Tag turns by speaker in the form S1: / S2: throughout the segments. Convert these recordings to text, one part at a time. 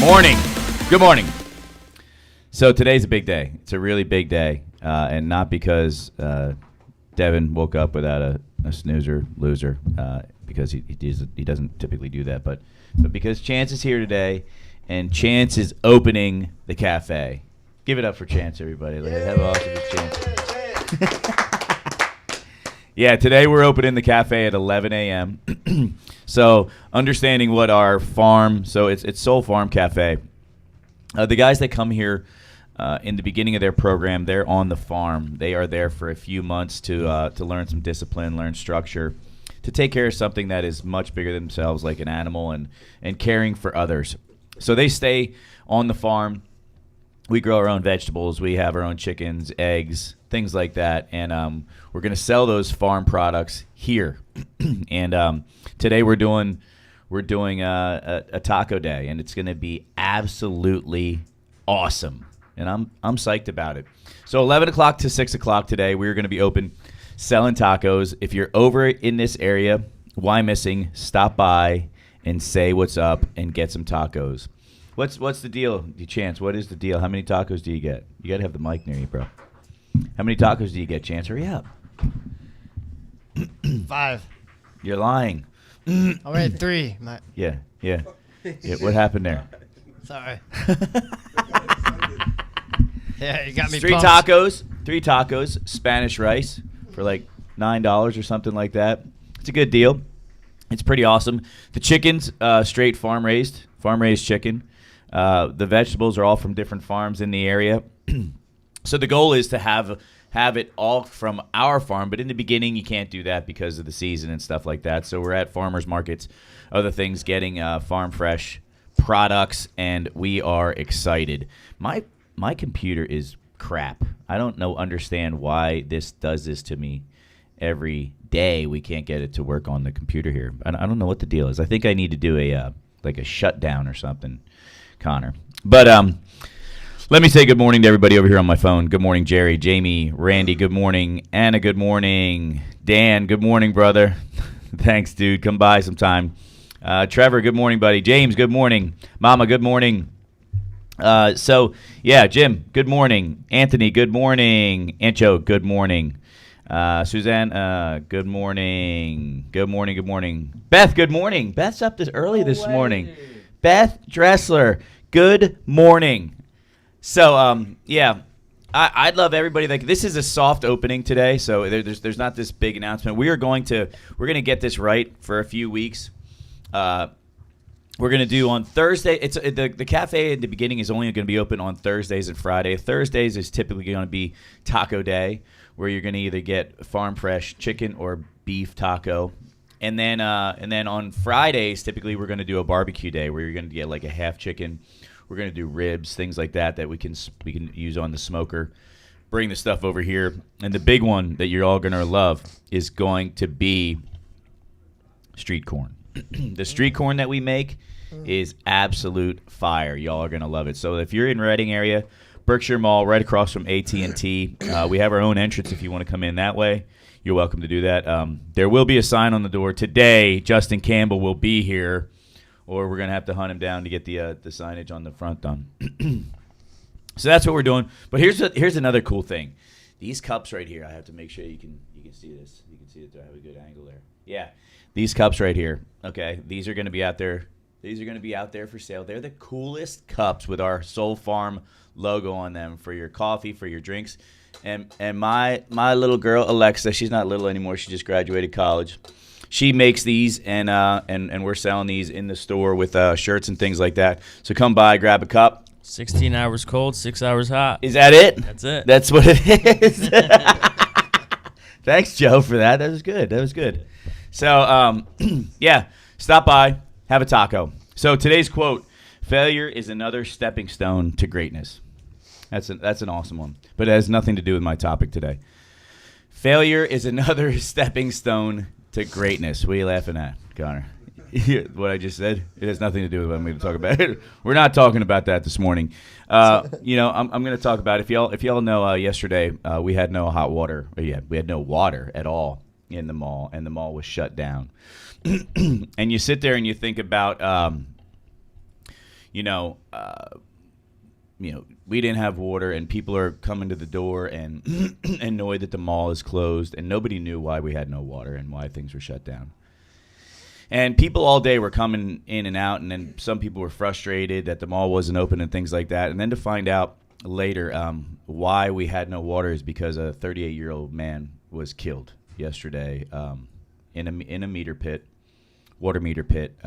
S1: morning. Good morning. So today's a big day. It's a really big day, and not because Devin woke up without a snoozer loser, because he doesn't typically do that, but because Chance is here today, and Chance is opening the cafe. Give it up for Chance, everybody. Have an awesome Chance. Yeah, today we're opening the cafe at 11 a.m. So understanding what our farm, so it's Soul Farm Cafe. The guys that come here in the beginning of their program, they're on the farm. They are there for a few months to learn some discipline, learn structure, to take care of something that is much bigger than themselves, like an animal, and caring for others. So they stay on the farm. We grow our own vegetables. We have our own chickens, eggs, things like that. And we're going to sell those farm products here. And today we're doing a taco day, and it's going to be absolutely awesome. And I'm psyched about it. So 11 o'clock to 6 o'clock today, we're going to be open selling tacos. If you're over in this area, why missing? Stop by and say what's up and get some tacos. What's the deal, Chance? What is the deal? How many tacos do you get? You got to have the mic near you, bro. How many tacos do you get, Chance? Hurry up.
S2: 5.
S1: You're lying.
S2: I had 3.
S1: Yeah. What happened there?
S2: Sorry. Yeah, you got me.
S1: 3 tacos, Spanish rice for like $9 or something like that. It's a good deal. It's pretty awesome. The chicken's straight farm raised chicken. The vegetables are all from different farms in the area. So the goal is to have it all from our farm, but in the beginning you can't do that because of the season and stuff like that. So we're at farmers markets, other things, getting farm fresh products, and we are excited. My computer is crap. I don't understand why this does this to me every day. We can't get it to work on the computer here. I don't know what the deal is. I think I need to do a shutdown or something, Connor. But let me say good morning to everybody over here on my phone. Good morning, Jerry, Jamie, Randy. Good morning, Anna. Good morning, Dan. Good morning, brother. Thanks, dude. Come by sometime. Trevor. Good morning, buddy. James. Good morning. Mama. Good morning. Jim. Good morning. Anthony. Good morning. Ancho. Good morning. Suzanne, good morning. Good morning. Good morning. Beth, good morning. Beth's up this early this morning. Beth Dressler, good morning. So, I'd love everybody. This is a soft opening today, so there's not this big announcement. We're going to get this right for a few weeks. We're going to do on Thursday. It's the cafe at the beginning is only going to be open on Thursdays and Fridays. Thursdays is typically going to be taco day, where you're going to either get farm fresh chicken or beef taco. And then on Fridays, typically we're going to do a barbecue day where you're going to get like a half chicken. We're going to do ribs, things like that we can use on the smoker. Bring the stuff over here. And the big one that you're all going to love is going to be street corn. The street corn that we make is absolute fire. Y'all are going to love it. So if you're in Reading area, Berkshire Mall, right across from AT&T. We have our own entrance if you want to come in that way. You're welcome to do that. There will be a sign on the door. Today, Justin Campbell will be here, or we're going to have to hunt him down to get the signage on the front done. So that's what we're doing. But here's another cool thing. These cups right here, I have to make sure you can see this. You can see it. I have a good angle there. Yeah. These cups right here, okay, these are going to be out there. These are going to be out there for sale. They're the coolest cups with our Soul Farm logo on them for your coffee, for your drinks. And my little girl, Alexa, she's not little anymore. She just graduated college. She makes these, and we're selling these in the store with shirts and things like that. So come by, grab a cup.
S3: 16 hours cold, 6 hours hot.
S1: Is that it?
S3: That's it.
S1: That's what it is. Thanks, Joe, for that. That was good. So, stop by, have a taco. So today's quote, failure is another stepping stone to greatness. That's an awesome one, but it has nothing to do with my topic today. Failure is another stepping stone to greatness. What are you laughing at, Connor? What I just said? It has nothing to do with what I'm going to talk about. We're not talking about that this morning. I'm going to talk about, if y'all know, yesterday we had no hot water. We had no water at all in the mall, and the mall was shut down. And you sit there and you think about we didn't have water, and people are coming to the door and annoyed that the mall is closed, and nobody knew why we had no water and why things were shut down. And people all day were coming in and out, and then some people were frustrated that the mall wasn't open and things like that. And then to find out later why we had no water is because a 38-year-old man was killed yesterday in a meter pit, water meter pit.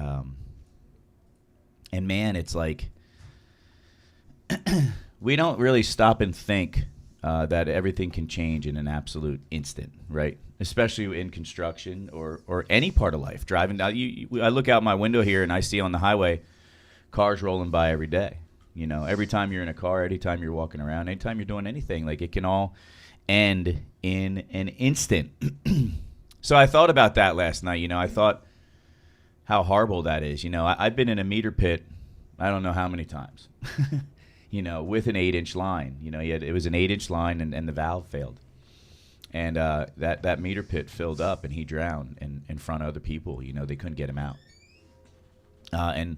S1: And man, it's like we don't really stop and think that everything can change in an absolute instant, right? Especially in construction or any part of life. Driving down, I look out my window here and I see on the highway cars rolling by every day. Every time you're in a car, every time you're walking around, anytime you're doing anything, like it can all end in an instant. So I thought about that last night. I thought how horrible that is. I've been in a meter pit, I don't know how many times, with an 8-inch line. It was an 8-inch line and the valve failed. And that meter pit filled up, and he drowned in front of other people. They couldn't get him out. And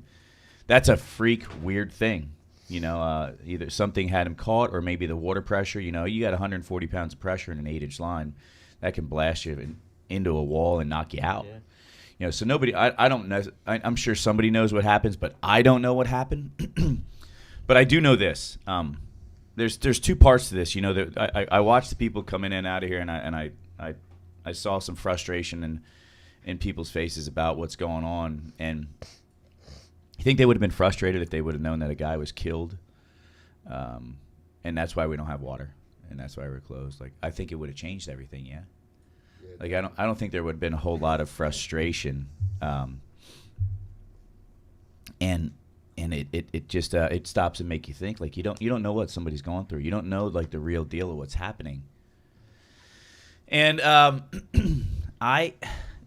S1: that's a freak, weird thing. Either something had him caught, or maybe the water pressure. You got 140 pounds of pressure in an 8-inch line. That can blast you into a wall and knock you out. Yeah. So nobody, I don't know. I'm sure somebody knows what happens, but I don't know what happened. But I do know this. There's two parts to this. I watched the people come in and out of here, and I saw some frustration in people's faces about what's going on. And I think they would have been frustrated if they would have known that a guy was killed. And that's why we don't have water, and that's why we're closed. Like, I think it would have changed everything. Yeah. Like, I don't think there would have been a whole lot of frustration. And it just it stops and make you think. Like, you don't know what somebody's going through. You don't know, like, the real deal of what's happening. And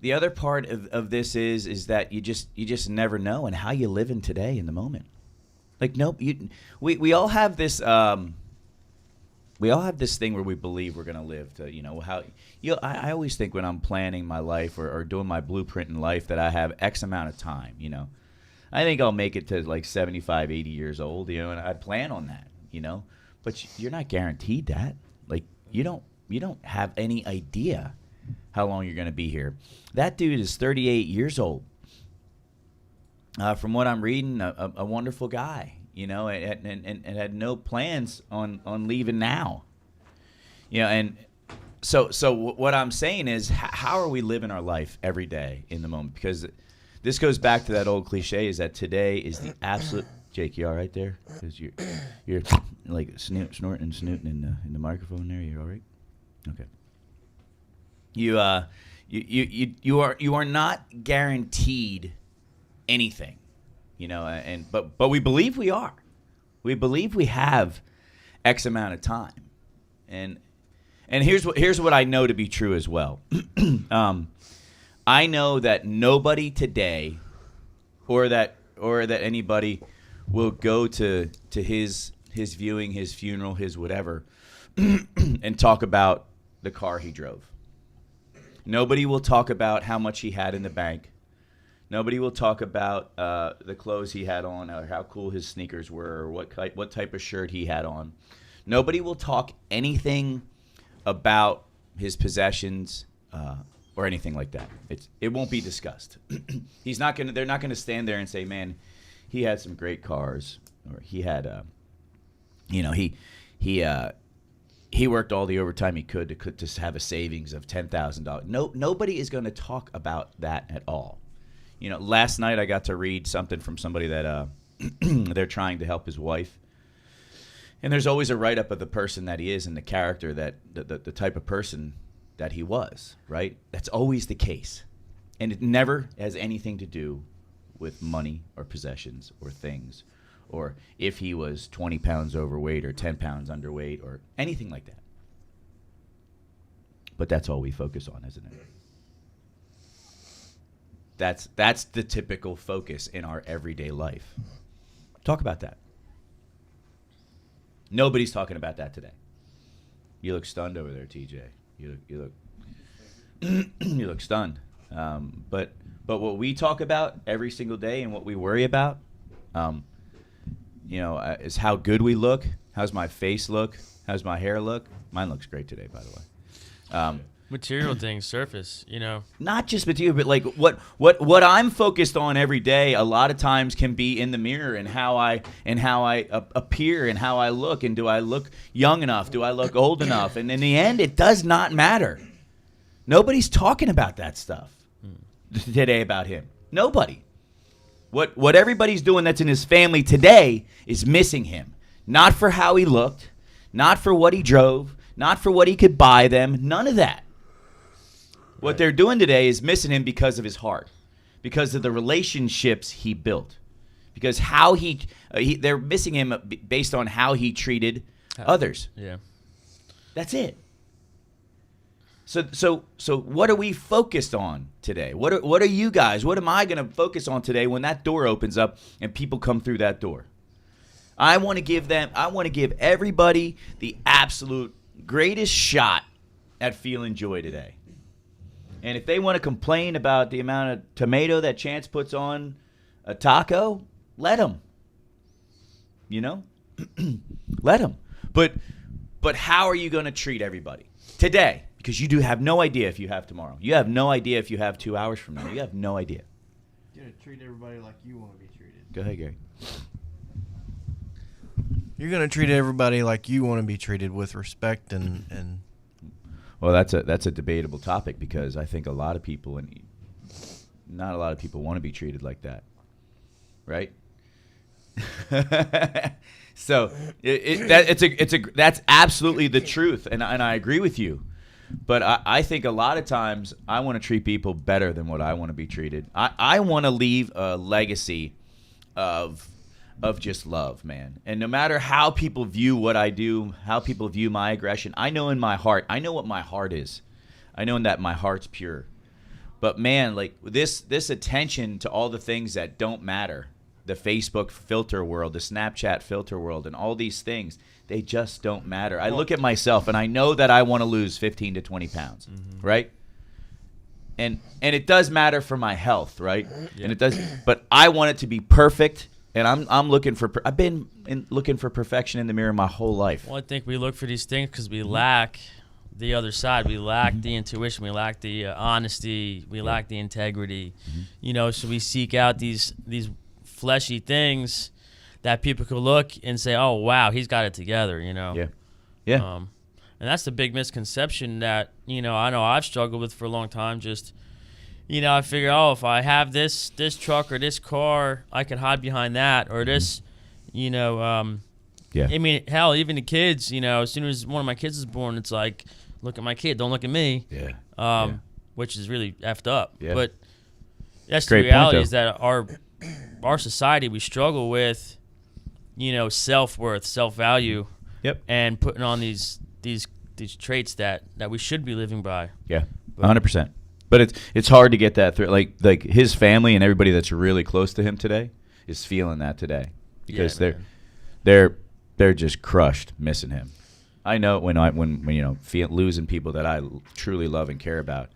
S1: the other part of this is that you just never know, and how you live in today in the moment. Like, we all have this thing where we believe we're gonna live to I always think when I'm planning my life or doing my blueprint in life that I have X amount of time. I think I'll make it to like 75, 80 years old, and I plan on that, But you're not guaranteed that. Like, you don't have any idea how long you're going to be here. That dude is 38 years old. From what I'm reading, a wonderful guy, and had no plans on leaving now. And so what I'm saying is, how are we living our life every day in the moment? Because this goes back to that old cliche, is that today is the absolute. Jake, you all right there? Because you're like snorting and snooting in the microphone there. You all right? Okay. You are not guaranteed anything, but we believe we are. We believe we have X amount of time, and here's what I know to be true as well. I know that nobody today, or that anybody, will go to his viewing, his funeral, his whatever, and talk about the car he drove. Nobody will talk about how much he had in the bank. Nobody will talk about the clothes he had on, or how cool his sneakers were, or what type of shirt he had on. Nobody will talk anything about his possessions or anything like that. It won't be discussed. They're not gonna stand there and say, "Man, he had some great cars," or he had he worked all the overtime he could to have a savings of $10,000. Nobody is going to talk about that at all. Last night I got to read something from somebody that they're trying to help his wife. And there's always a write-up of the person that he is and the character, that the type of person that he was, right? That's always the case. And it never has anything to do with money or possessions or things, or if he was 20 pounds overweight or 10 pounds underweight or anything like that. But that's all we focus on, isn't it? That's the typical focus in our everyday life. Talk about that. Nobody's talking about that today. You look stunned over there, TJ. You look you look stunned. But what we talk about every single day and what we worry about, is how good we look. How's my face look? How's my hair look? Mine looks great today, by the way.
S3: Material things surface,
S1: Not just material, but like what I'm focused on every day. A lot of times can be in the mirror and how I appear and how I look, and do I look young enough? Do I look old enough? And in the end, it does not matter. Nobody's talking about that stuff today about him. Nobody. What everybody's doing that's in his family today is missing him. Not for how he looked, not for what he drove, not for what he could buy them. None of that. What they're doing today is missing him because of his heart, because of the relationships he built, because how they're missing him based on how he treated others.
S3: Yeah.
S1: That's it. So what are we focused on today? What are you guys? What am I going to focus on today when that door opens up and people come through that door? I want to give everybody the absolute greatest shot at feeling joy today. And if they want to complain about the amount of tomato that Chance puts on a taco, let them. Let them. But how are you going to treat everybody today? Because you do have no idea if you have tomorrow. You have no idea if you have 2 hours from now. You have no idea.
S2: You're going to treat everybody like you want to be treated.
S1: Go ahead, Gary.
S4: You're going to treat everybody like you want to be treated, with respect and
S1: Well, that's a debatable topic, because I think a lot of people, and not a lot of people, want to be treated like that, right? So that's absolutely the truth, and I agree with you. But I think a lot of times I want to treat people better than what I want to be treated. I want to leave a legacy of just love, man. And no matter how people view what I do, how people view my aggression, I know in my heart, I know what my heart is. I know that my heart's pure. But man, like this attention to all the things that don't matter, the Facebook filter world, the Snapchat filter world, and all these things, they just don't matter. I look at myself and I know that I want to lose 15 to 20 pounds, right? And it does matter for my health, right? Yeah. And it does, but I want it to be perfect. And I've been looking for perfection in the mirror my whole life.
S3: Well, I think we look for these things because we lack the other side. We lack the intuition. We lack the honesty. We lack the integrity. So we seek out these fleshy things that people could look and say, "Oh, wow, he's got it together."
S1: Yeah.
S3: And that's the big misconception that I know I've struggled with for a long time. Just I figure, if I have this truck or this car, I can hide behind that, or this, yeah. I mean, hell, even the kids, as soon as one of my kids is born, it's like, look at my kid, don't look at me.
S1: Yeah.
S3: Which is really effed up.
S1: Yeah.
S3: But that's
S1: Great
S3: the reality,
S1: point,
S3: is that our society, we struggle with, self-worth, self-value.
S1: Yep.
S3: And putting on these traits that we should be living by.
S1: Yeah. 100%. But it's hard to get that through. Like his family and everybody that's really close to him today is feeling that today, because they're just crushed, missing him. I know when losing people that I truly love and care about.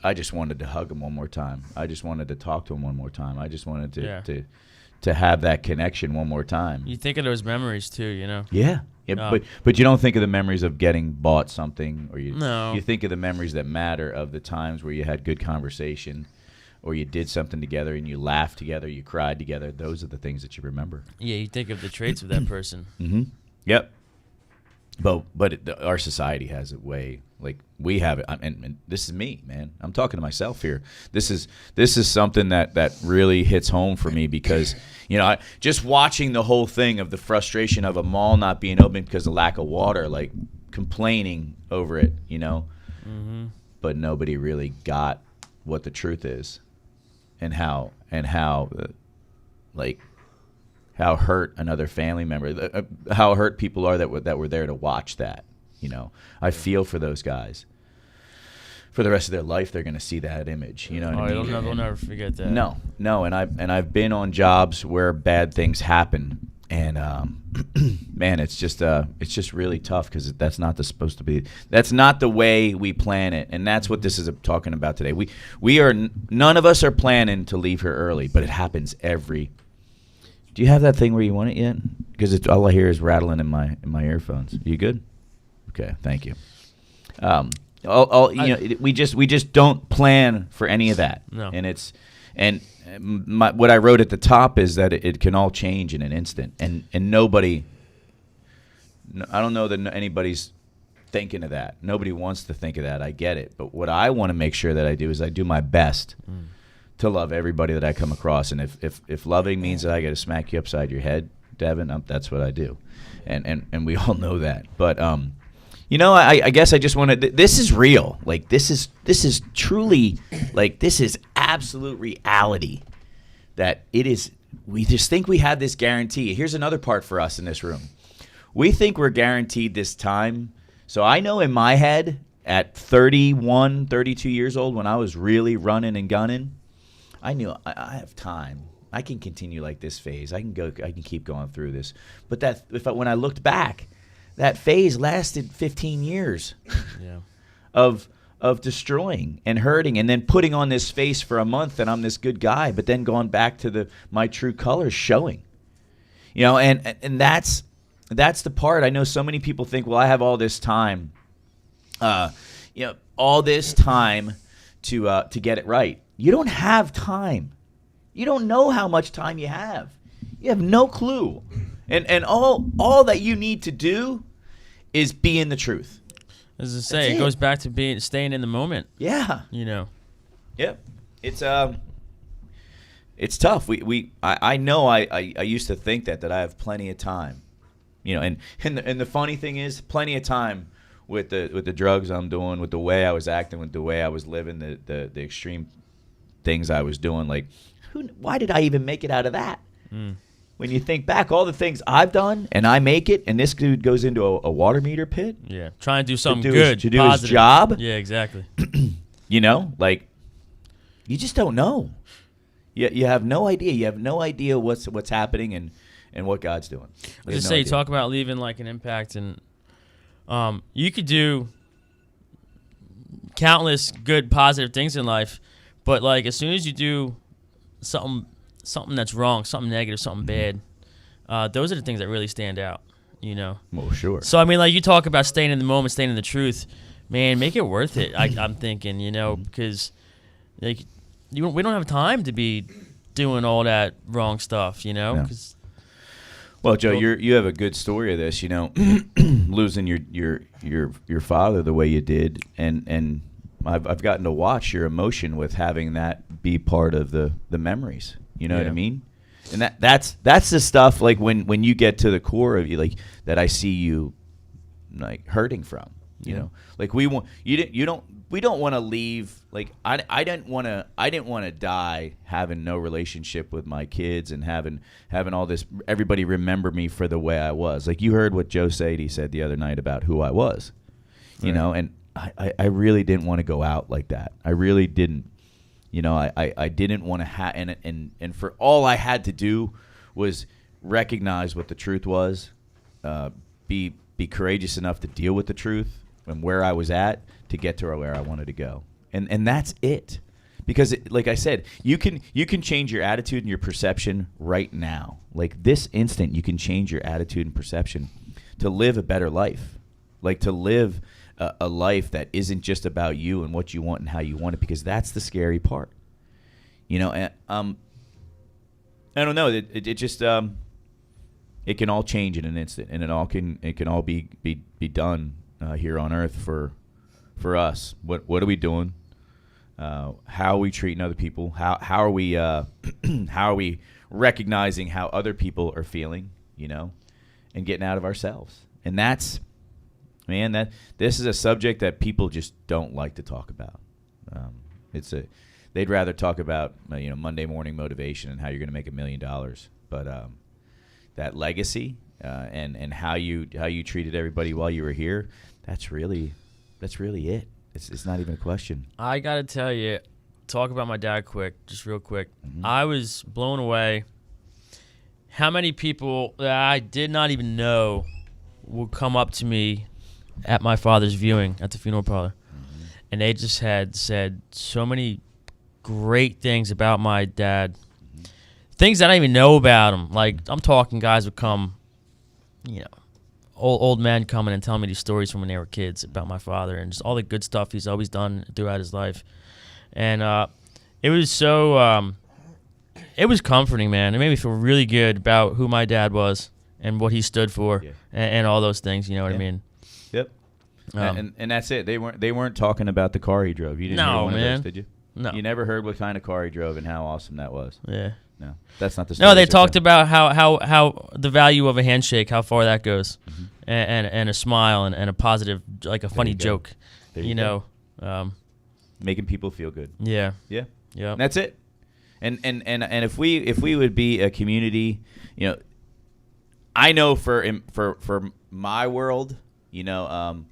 S1: I just wanted to hug him one more time. I just wanted to talk to him one more time. I just wanted to have that connection one more time.
S3: You think of those memories too,
S1: Yeah. Yeah, but you don't think of the memories of getting bought something, or you think of the memories that matter, of the times where you had good conversation, or you did something together and you laughed together, you cried together. Those are the things that you remember.
S3: Yeah, you think of the traits of that person.
S1: Mm-hmm. Yep. But our society has it way, like we have it, and this is me, man. I'm talking to myself here. This is something that really hits home for me, because just watching the whole thing of the frustration of a mall not being open because of lack of water, like complaining over it, but nobody really got what the truth is, and how hurt another family member, how hurt people are that were there to watch that. I feel for those guys. For the rest of their life, they're going to see that image. You know what I mean?
S3: They'll never forget that.
S1: No, and I've been on jobs where bad things happen, and man, it's just really tough, because that's not supposed to be. That's not the way we plan it, and that's what this is talking about today. None of us are planning to leave here early, but it happens every. Do you have that thing where you want it yet? Because all I hear is rattling in my earphones. You good? Okay, thank you. We just don't plan for any of that.
S3: No.
S1: And what I wrote at the top is that it can all change in an instant, and nobody. I don't know that anybody's thinking of that. Nobody wants to think of that. I get it, but what I want to make sure that I do is I do my best to love everybody that I come across, and if loving means that I got to smack you upside your head, Devin, that's what I do, and we all know that. But I guess I just want to. This is real. Like this is truly like this is absolute reality. That it is. We just think we have this guarantee. Here's another part for us in this room. We think we're guaranteed this time. So I know in my head at 31, 32 years old, when I was really running and gunning, I knew I have time. I can continue like this phase. I can keep going through this. But when I looked back, that phase lasted 15 years of destroying and hurting, and then putting on this face for a month that I'm this good guy, but then going back to my true colors showing. And that's the part. I know so many people think, well, I have all this time, all this time to get it right. You don't have time. You don't know how much time you have. You have no clue. And all that you need to do is be in the truth.
S3: As I say, it goes back to staying in the moment.
S1: Yeah. Yep. It's tough. I know I used to think that I have plenty of time. And the funny thing is, plenty of time with the drugs I'm doing, with the way I was acting, with the way I was living, the extreme things I was doing. Like, why did I even make it out of that? When you think back, all the things I've done, and I make it, and this dude goes into a water meter pit.
S3: Yeah, trying to do something good,
S1: to do his job.
S3: Yeah, exactly.
S1: Like, you just don't know. You have no idea. You have no idea what's happening and what God's doing.
S3: Just say, talk about leaving like an impact, and you could do countless good, positive things in life, but like as soon as you do something that's wrong, something negative, something bad, those are the things that really stand out.
S1: Well, sure.
S3: So I mean, like you talk about staying in the moment, staying in the truth, man, make it worth it. I'm thinking, because like we don't have time to be doing all that wrong stuff,
S1: Yeah. Well, Joe, you have a good story of this, losing your father the way you did, and I've gotten to watch your emotion with having that be part of the memories. You know what I mean? And that's the stuff like when you get to the core of you, like that I see you like hurting from. Like we don't want to leave. Like I didn't want to die having no relationship with my kids and having all this. Everybody remember me for the way I was. Like you heard what Joe Sadie said the other night about who I was, and I really didn't want to go out like that. I really didn't. I didn't want to have, and for all I had to do was recognize what the truth was, be courageous enough to deal with the truth and where I was at to get to where I wanted to go, and that's it. Because, like I said, you can change your attitude and your perception right now. Like this instant, you can change your attitude and perception to live a better life, like to live a life that isn't just about you and what you want and how you want it, because that's the scary part. And, I don't know. It just it can all change in an instant, and it can all be done here on earth for us. What are we doing? How are we treating other people? How are we how are we recognizing how other people are feeling? And getting out of ourselves. And that's. Man, this is a subject that people just don't like to talk about. They'd rather talk about Monday morning motivation and how you're going to make $1 million. But that legacy and how you treated everybody while you were here, that's really it. It's not even a question.
S3: I gotta tell you, talk about my dad just real quick.
S1: Mm-hmm.
S3: I was blown away how many people that I did not even know would come up to me at my father's viewing at the funeral parlor, and they just had said so many great things about my dad, things that I didn't even know about him. Like, I'm talking guys would come, you know, old men coming and telling me these stories from when they were kids about my father and just all the good stuff he's always done throughout his life. And it was so, it was comforting, man. It made me feel really good about who my dad was and what he stood for and all those things, you know what I mean?
S1: Yep. And that's it. They weren't talking about the car he drove. You didn't hear one of those, did you?
S3: No.
S1: You never heard what kind of car he drove and how awesome that was.
S3: Yeah.
S1: No, that's not the story.
S3: No, they talked about how the value of a handshake, how far that goes, and a smile and a positive, like a funny joke, you know.
S1: Making people feel good.
S3: Yeah.
S1: Yeah.
S3: Yeah.
S1: That's it. And if we would be a community, you know, I know for my world, you know,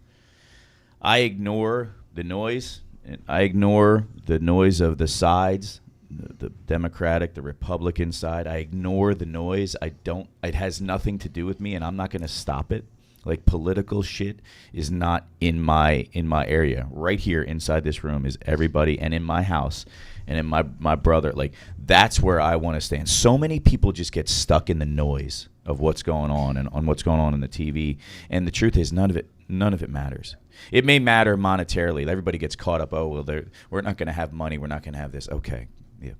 S1: I ignore the noise. And I ignore the noise of the sides, the Democratic, the Republican side. I ignore the noise. It has nothing to do with me, and I'm not going to stop it. Like, political shit is not in my area. Right here inside this room is everybody, and in my house and in my brother. Like, that's where I want to stand. So many people just get stuck in the noise of what's going on and on what's going on in the TV. And the truth is, none of it matters. It may matter monetarily. Everybody gets caught up. Oh, well, we're not going to have money. We're not going to have this. Okay, yeah,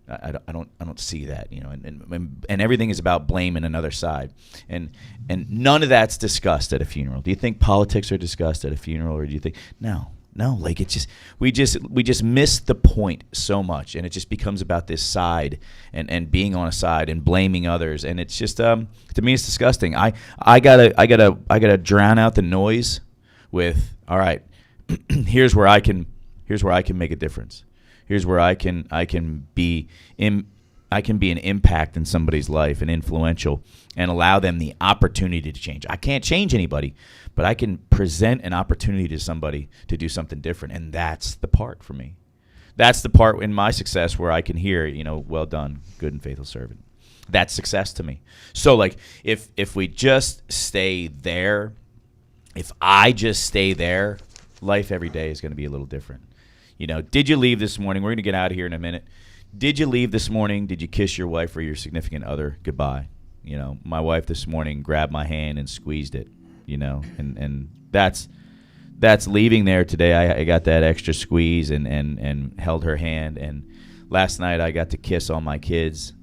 S1: I don't see that. You know, and everything is about blaming another side, and none of that's discussed at a funeral. Do you think politics are discussed at a funeral, or do you think no? Like, it's just we just miss the point so much, and it just becomes about this side and being on a side and blaming others, and it's just to me it's disgusting. I gotta drown out the noise with, all right, here's where I can make a difference. Here's where I can be an impact in somebody's life and influential and allow them the opportunity to change. I can't change anybody, but I can present an opportunity to somebody to do something different, and that's the part for me. That's the part in my success where I can hear, you know, well done, good and faithful servant. That's success to me. So, like, if we just stay there, if I just stay there, life every day is going to be a little different. You know, did you leave this morning? We're going to get out of here in a minute. Did you leave this morning? Did you kiss your wife or your significant other goodbye? You know, my wife this morning grabbed my hand and squeezed it, you know, and that's leaving there today. I got that extra squeeze and held her hand. And last night I got to kiss all my kids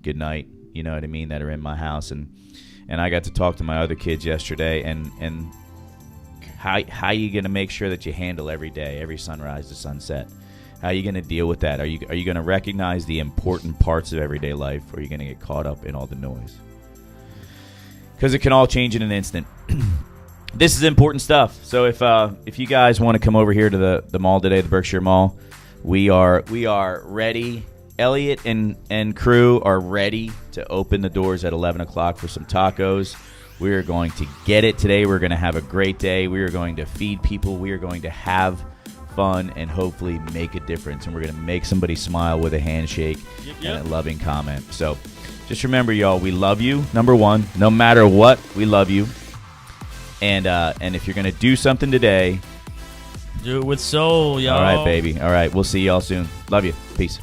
S1: good night, you know what I mean, that are in my house. And I got to talk to my other kids yesterday, and how you going to make sure that you handle every day, every sunrise to sunset? How are you going to deal with that? Are you going to recognize the important parts of everyday life, or are you going to get caught up in all the noise? Because it can all change in an instant. This is important stuff. So if you guys want to come over here to the mall today, the Berkshire Mall, we are ready. Elliot and crew are ready to open the doors at 11 o'clock for some tacos. We are going to get it today. We're going to have a great day. We are going to feed people. We are going to have fun and hopefully make a difference. And we're going to make somebody smile with a handshake and a loving comment. So just remember, y'all, we love you. Number one, no matter what, we love you. And if you're going to do something today,
S3: do it with soul, y'all.
S1: All right, baby. All right. We'll see y'all soon. Love you. Peace.